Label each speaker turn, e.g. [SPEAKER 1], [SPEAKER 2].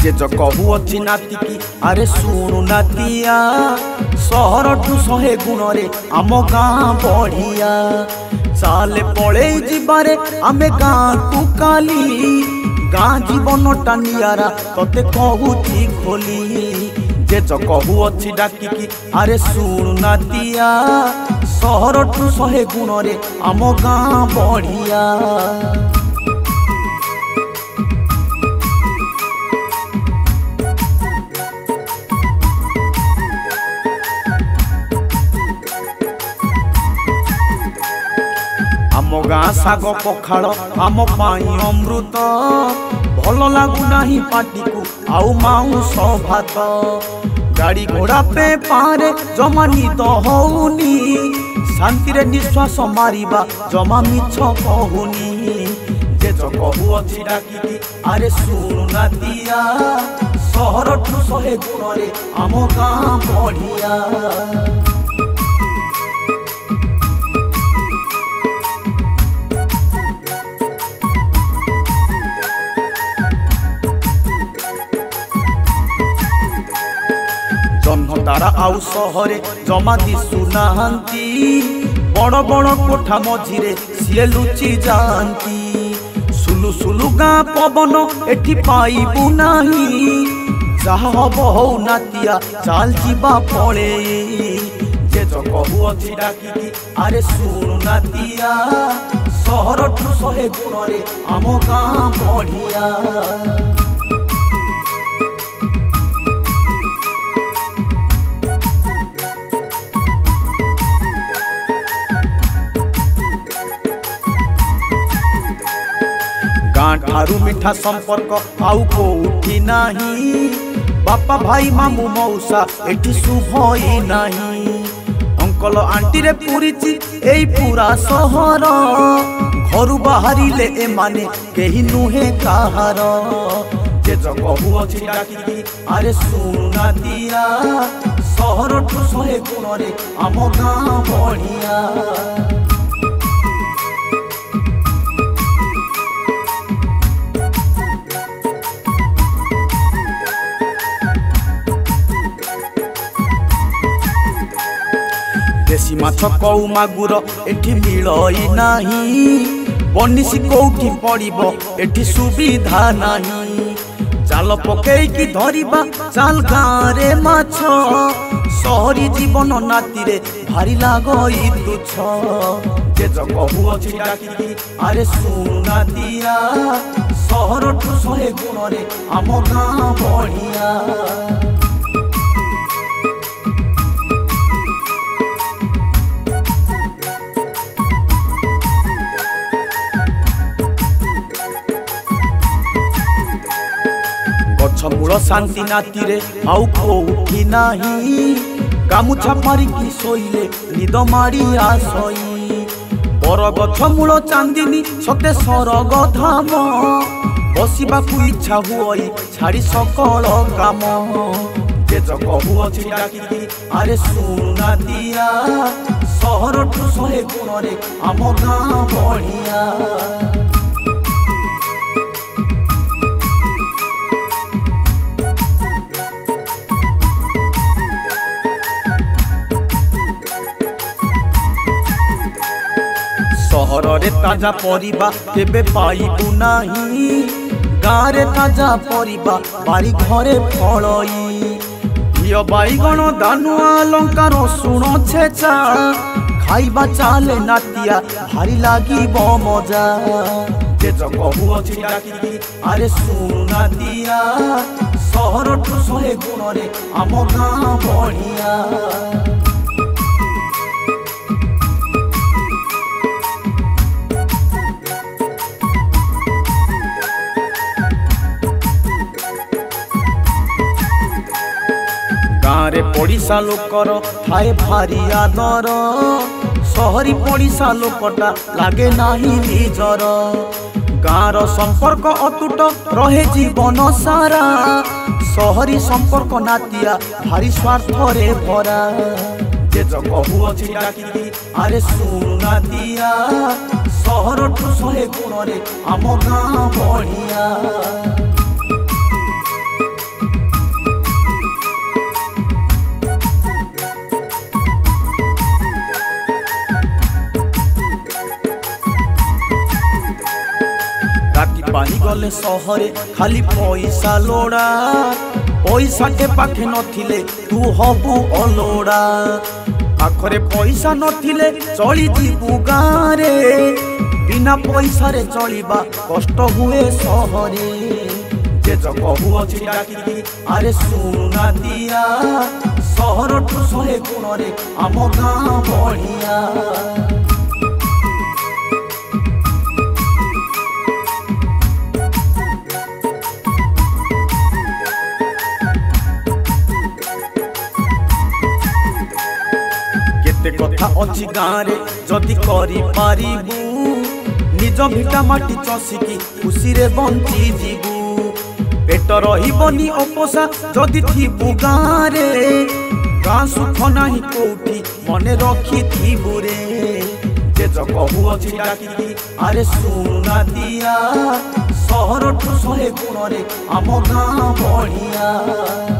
[SPEAKER 1] जेज कहूअछि नाती की अरे सुनु नातिया सहर ठू 100 गुण रे आम गाँ बढ़िया चाले पड़े जीवारे आमे गाँ को काली गाँ जीवन टानियारा तते कहूची खोली जेज कहूअछि डाकी की अरे सुनु नातिया सहर ठू 100 गुण रे आम गाँ बढ़िया आम गाँ साग पखाड़ आम पाई अमृत भल लागू नाही पाटी को आउ माउस भात गाड़ी घोड़ा पे पारे जमा निद होउनी शांति रे निश्वास मारिबा जमा मिछ कहूनी जेज कहूअछि डाकी की अरे सुनु नातिया सहर ठू 100 गुण रे आम गाँ बढ़िया जन्म तारा आउ सहरे जमा दिशु नाहांती बड़ बड़ कोठा मझिरे सिए लुचि जाती सुलु सुलु गाँ पवन एठी पाइबु नाही जहा हब हौ नातिया चाल जीवा पड़े जेज कहूअछि डाकी की अरे सुनु नातिया सहर ठू 100 गुण रे आम गाँ बढ़िया गाँ ठारू मिठा संपर्क आउ कोठी नाही बापा भाई मामू मौसा एठी शुभई नाही अंकल आंटी रे पुरीची एई पूरा सहर घरु बाहरिले ए माने केही नुहे काहार जेज कहूअछि डाकी की अरे सुनु नातिया सहर ठू 100 गुण रे आम गाँ बढ़िया देसी माछ कौ मागुर एठी मिलई नाही बनिसी कोठी पड़िबो एठी सुविधा नाही जाल पकेई की धरिबा चाल गाँ रे माछ सहरी जीवन नाती रे भारी लागई तुछ जेज कहूअछि डाकी की अरे सुनु नातिया सहर ठू 100 गुण रे आम गाँ बढ़िया मूल शांति नाती रे आउ कोठी नाही गामुछा मारिकी सोइले निद मारी आसई बर गछ मूल चांदिनी सते सरग धाम बसिबाकू इच्छा हुई छाड़ी सकल काम जेज कहूअछि डाकी की अरे सुनु नातिया सहर ठू 100 गुण रे आम गाँ बढ़िया सहर रे ताजा परिबा केबे पाइबु नाही गाँ रे ताजा परिबा बारी घरे फलई धिय बाईगण दानुआ लंका रसुण छेचा खाइबा चाले नातिया भारी लागिब मजा जेज कहूअछि डाकी की अरे सुनु नातिया सहर ठू 100 गुण रे आम गाँ बढ़िया गाँ रे पड़िशा लोकर थाए भारी आदर सहरी पड़िशा लोकटा लागे नाही निजर गाँर संपर्क अतुट रहे जीवन सारा सहरी संपर्क नातिया भारी स्वार्थ रे भरा जेज कहूअछि डाकी की अरे सुनु नातिया सहर ठू 100 गुण रे आम गाँ बढ़िया गले सहरे खाली पैसा लोड़ा पैसा के पाखे नथिले तू हबु अलोड़ा पाखरे पैसा नथिले चली जीवु गारे बिना पैसा रे चलिबा कष्ट हुए सहरे जे जग हुअछि डाकी अरे सुना दिया सहर ठु सहे गुण रे आम गाँ बढ़िया केते कथा अछि गाँ रे जदि करि पारिबू निज भिटा माटी चसिकी खुशी रे बंची जीवू पेट रहिबनी अपोसा जदि थिबू गाँ रे गाँ सुख नाही कोठी मने रखी थिबू रे जे जग हुअछि डाकी अरे सुना दिया सहर ठु सहे गुण रे आम गाँ बढ़िया।